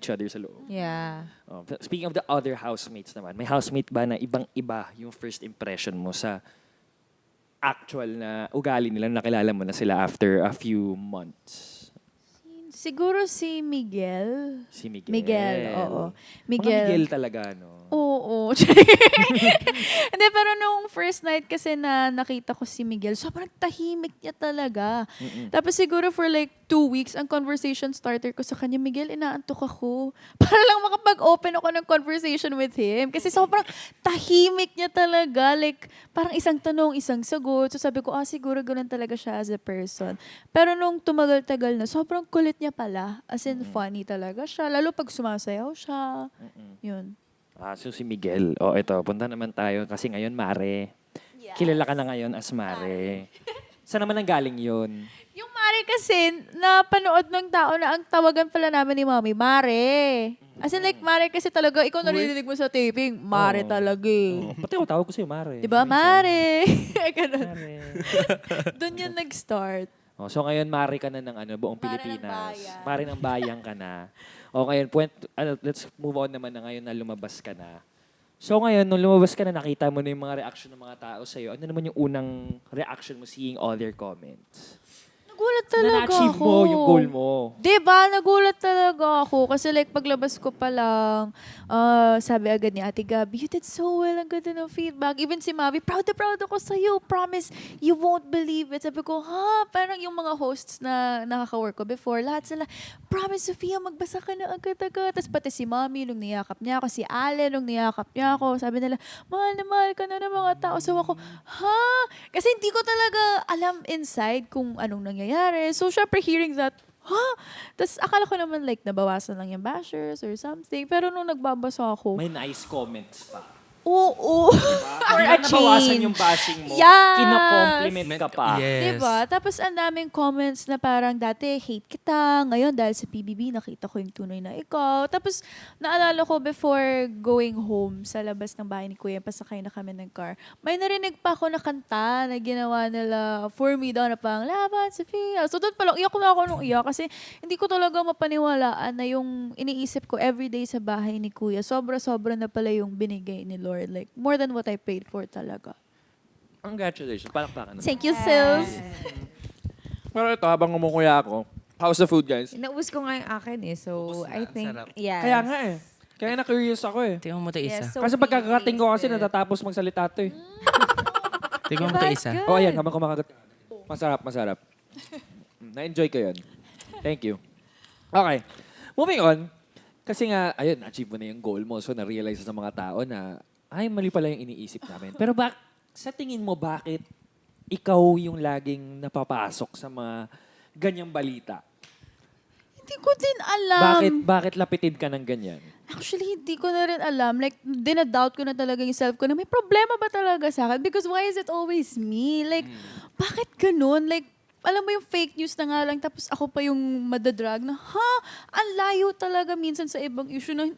each other sa loob. Yeah. Speaking of the other housemates naman, may housemate ba na ibang-iba yung first impression mo sa actual na ugali nila, nakilala mo na sila after a few months? Siguro si Miguel. Si Miguel. Miguel, oo. Mga Miguel talaga, no? Oo. Hindi, pero nung first night kasi na nakita ko si Miguel, sobrang tahimik niya talaga. Tapos siguro for like 2 weeks, ang conversation starter ko sa kanya, Miguel, inaantok ako. Para lang makapag-open ako ng conversation with him. Kasi sobrang tahimik niya talaga. Like, parang isang tanong, isang sagot. So sabi ko, siguro ganun talaga siya as a person. Pero nung tumagal-tagal na, sobrang kulit niya pala. As in, funny talaga siya. Lalo pag sumasayaw siya. Yun. So si Miguel. Ito, punta naman tayo kasi ngayon, Mare. Yes. Kilala ka na ngayon as Mare. Saan naman ang galing yun? Yung Mare kasi, napanood ng tao na ang tawagan pala namin ni Mami, Mare. As in like, Mare kasi talaga, ikaw narinig mo sa taping, Mare talaga eh. Pati ako tawag ko sa'yo, Mare. Diba, Mare? Ganun. Mare. Doon yun nag-start. So ngayon, Mare ka na ng buong Mare ng Pilipinas. bayan. Mare ng bayan ka na. Ngayon, let's move on naman na ngayon na lumabas ka na. So ngayon, nung lumabas ka na, nakita mo na yung mga reaction ng mga tao sa'yo. Ano naman yung unang reaction mo seeing all their comments? Nagulat talaga Na-achieve ako. mo yung goal mo. Diba? Nagulat talaga ako. Kasi like, paglabas ko pa lang, sabi agad ni Ate Gabi, you did so well. Ang ganda ng feedback. Even si Mavi, proud na proud ako sa'yo. Promise, you won't believe it. Sabi ko, parang yung mga hosts na nakaka-work ko before, lahat sila, promise, Sofia, magbasa ka na agad-agad. Tapos pati si Mami, nung niyakap niya ako, si Ale, nung niyakap niya ako, sabi nila, mahal na mahal ka na ng mga tao. So ako, Kasi hindi ko talaga alam inside kung anong nangyayari. So, syempre, hearing that, Tapos, akala ko naman, like, nabawasan lang yung bashers or something. Pero nung nagbabasa ako, May nice comments pa. oo. For a nabawasan yung bashing mo, Yes. kino-compliment ka pa. Yes. Diba? Tapos ang daming comments na parang dati hate kita, ngayon dahil sa PBB nakita ko yung tunay na ikaw. Tapos naalala ko before going home sa labas ng bahay ni Kuya, pasakay na kami ng car, may narinig pa ako na kanta na ginawa nila for me daw na pang Laban, Sofia. So doon pa lang, iyak na ako nung iyak kasi hindi ko talaga mapaniwalaan na yung iniisip ko everyday sa bahay ni Kuya, sobra-sobra na pala yung binigay ni Lord. Like, more than what I paid for talaga. Congratulations. Palakpakan naman. Thank you, sis. Pero ito, habang umukuya ako, how's the food, guys? Naubos ko nga yung akin eh. So, Ubus na, I think, sarap. yes. Kaya nga eh. Kaya na-curious ako eh. Tingnan mo ito isa. Yes, so Kasi pagkakarating ko kasi tasted. natatapos magsalita to eh. Tingnan mo ito Diba? isa. Good. Ayan, habang kumakagat. Masarap, masarap. Na-enjoy ko yun. Thank you. Okay. Moving on. Kasi nga, ayun, na-achieve mo na yung goal mo. So, na-realize sa mga tao na, ay, mali pala yung iniisip namin. Pero sa tingin mo, bakit ikaw yung laging napapasok sa mga ganyang balita? Hindi ko din alam. Bakit lapitin ka ng ganyan? Actually, hindi ko na rin alam. Like, dinadoubt ko na talaga yung self ko na may problema ba talaga sa akin? Because why is it always me? Like, bakit ganun? Like, alam mo yung fake news na nga lang, tapos ako pa yung madadrag na, ang layo talaga minsan sa ibang issue na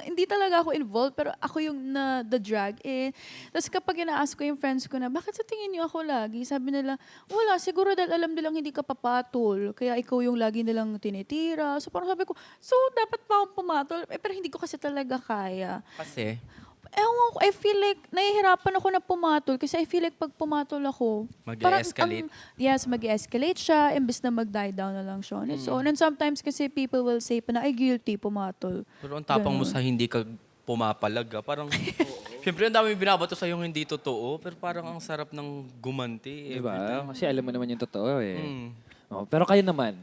hindi talaga ako involved, pero ako yung na-drag eh. Tapos kapag ina-ask ko yung friends ko na, bakit sa tingin niyo ako lagi? Sabi nila, wala, siguro dahil alam nilang hindi ka papatol. Kaya ikaw yung lagi nilang tinitira. So parang sabi ko, so dapat pa akong pumatol? Pero hindi ko kasi talaga kaya. Kasi, Ewan ko, I feel like nahihirapan ako na pumatol kasi I feel like pag pumatol ako, Mag-e-escalate. yes, mag-escalate siya imbes na mag-die down na lang siya on its own. And sometimes kasi people will say pa na, ay guilty, pumatol. pero ang tapang mo Ganon. sa hindi ka pumapalag. Parang, siyempre ang dami binabato sa yung hindi totoo, pero parang ang sarap ng gumanti. Diba? every time. Kasi alam mo naman yung totoo eh. Mm. Pero kayo naman,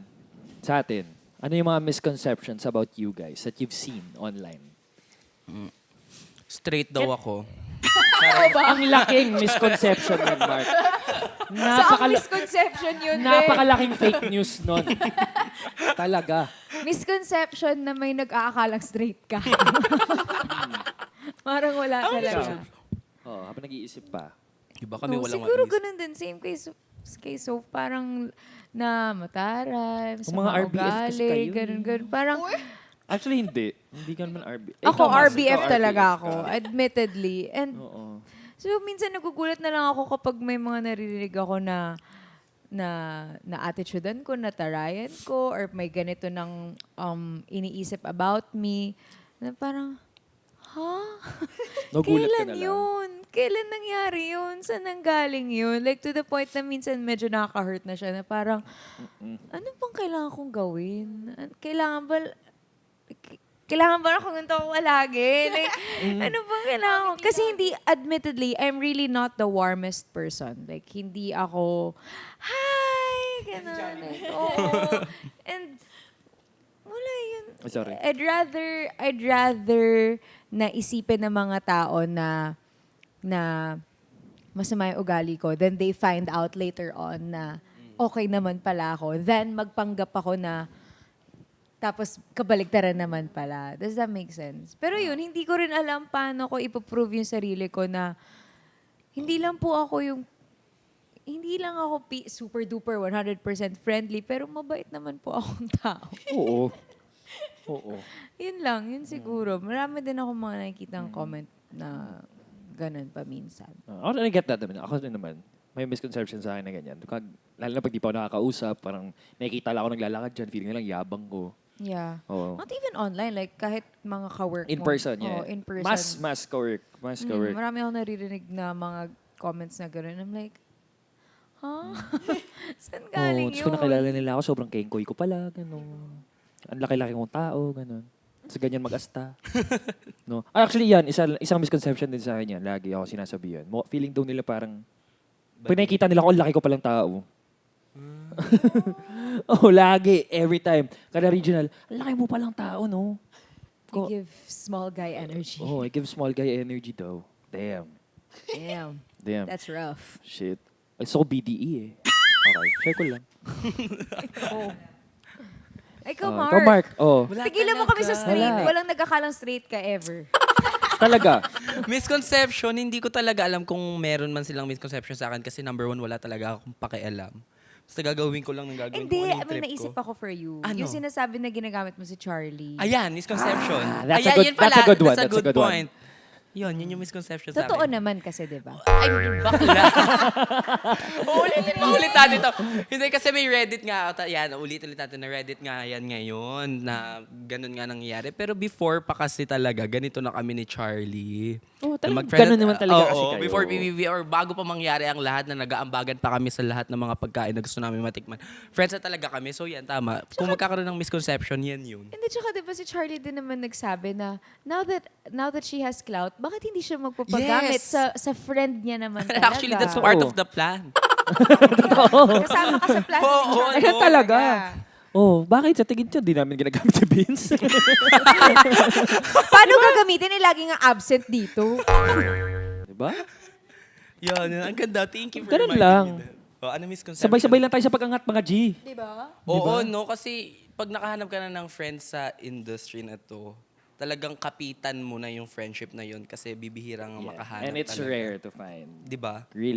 sa atin, ano yung mga misconceptions about you guys that you've seen online? Straight daw ako. Ang laking misconception nun, Mark. So, ang misconception yun, Napakalaking fake news nun. Talaga. Misconception na may nag-aakalang straight ka. Parang wala talaga. Habang nag-iisip pa. Iba kami walang Siguro maisip. ganun din. Same kay Soph. Parang na mataray, sa Kung mga RBF kasi kayo, ganun. Parang, Actually, hindi. Hindi ka naman RBF. ako Ikaw, Mas, RBF ikaw, talaga RBF ako. ka. Admittedly. And Oo. so, minsan nagugulat na lang ako kapag may mga naririnig ako na na attitudaan ko, natarayan ko, or may ganito ng iniisip about me, na parang, Nagulat ka kailan na lang. yun? Kailan nangyari yun? Saan nanggaling yun? Like, to the point na minsan medyo nakaka-hurt na siya na parang, ano bang kailangan kong gawin? Kailangan ba akong ganito ako lagi? Like, ano bang kailangan ko? Kasi hindi, admittedly, I'm really not the warmest person. Like, hindi ako, hi! Ganun. Like, oo. And, wala yun. Sorry. I'd rather na isipin ng mga tao na masama yung ugali ko, then they find out later on na okay naman pala ako, then magpanggap ako na tapos kabaligtaran naman pala. Does that make sense? Pero yun, hindi ko rin alam paano ko ipoprove yung sarili ko na hindi lang ako super duper 100% friendly, pero mabait naman po akong tao. Oo. Oo. Yun siguro. Marami din ako mga nakikitang comment na ganun pa minsan. Ako na get that naman. Ako rin naman. May misconception sa akin na ganyan. Lalo na pag di pa ako nakakausap, parang nakikita lang ako naglalakad dyan, feeling lang yabang ko. Yeah. Oo. Not even online, like kahit mga ka-work In mo. person, yeah. Oo, in person. Mas ka-work. Mas ka-work. Marami ako naririnig na mga comments na gano'n. I'm like, saan galing Tapos yun? kung nakilala nila ako, sobrang kengkoy ko pala, gano'n. Ang laki-laki kong tao, gano'n. Sa ganyan mag-asta. No? Actually, yan, isang misconception din sa akin yan. Lagi ako sinasabi yan. Feeling daw nila parang, pag nakikita nila ako, ang laki ko palang tao. Lagi, every time. Kada regional, ang laki mo palang tao, no? You give small guy energy. I give small guy energy daw. Damn. Damn. That's rough. Shit. Gusto ko BDE eh. Okay, share ko lang. Ikaw, Ikaw, Mark. Mark. Oh, Tigilan mo kami sa straight. Wala. Walang nagkakalang straight ka ever. talaga. Misconception, hindi ko talaga alam kung meron man silang misconception sa akin kasi number one, wala talaga akong pakialam. Basta gagawin ko lang ng gagawin Hindi, ko ano yung may trip naisip ko. ako for you. Ano? Yung sinasabi na ginagamit mo si Charlie. Ayan, misconception. that's a Ayan, good- yun pala, that's a good one, That's a that's a good good one. point. Yun yung misconception sa Totoo akin. naman kasi, di ba? Ay, bakla. Ulit natin ito. Hindi kasi may Reddit nga. Yan, ulit natin na Reddit nga yan ngayon na ganun nga nangyayari. Pero before pa kasi talaga, ganito na kami ni Charlie. Talagang Mag-friend- ganun naman talaga kasi Oo, kayo. before BBB or bago pa mangyari ang lahat na nag-aambagan pa kami sa lahat ng mga pagkain na gusto namin matikman. Friends na talaga kami. So yan, tama. Kung magkakaroon ng misconception, yan yun. Hindi, tsaka di ba si Charlie din naman nagsabi na now that she has clout, bakit hindi siya magpapagamit Yes. sa friend niya naman talaga? Actually, that's part of the plan. Kasama ka sa plan Oo, ni Charlie. Ayan talaga. Bakit sa tingin niyo, di namin ginagamit si Vince? Paano gagamitin? Lagi nga absent dito. diba? Yun, ang ganda. Thank you for Ganun reminding lang. me that. Ano misconception? Sabay-sabay lang tayo sa pag-angat mga G. Di ba? Oo, no? Kasi pag nakahanap ka na ng friends sa industry na to, talagang kapitan mo na yung friendship na yun kasi bibihirang makahanap And it's talaga. rare to find. Di ba? Really.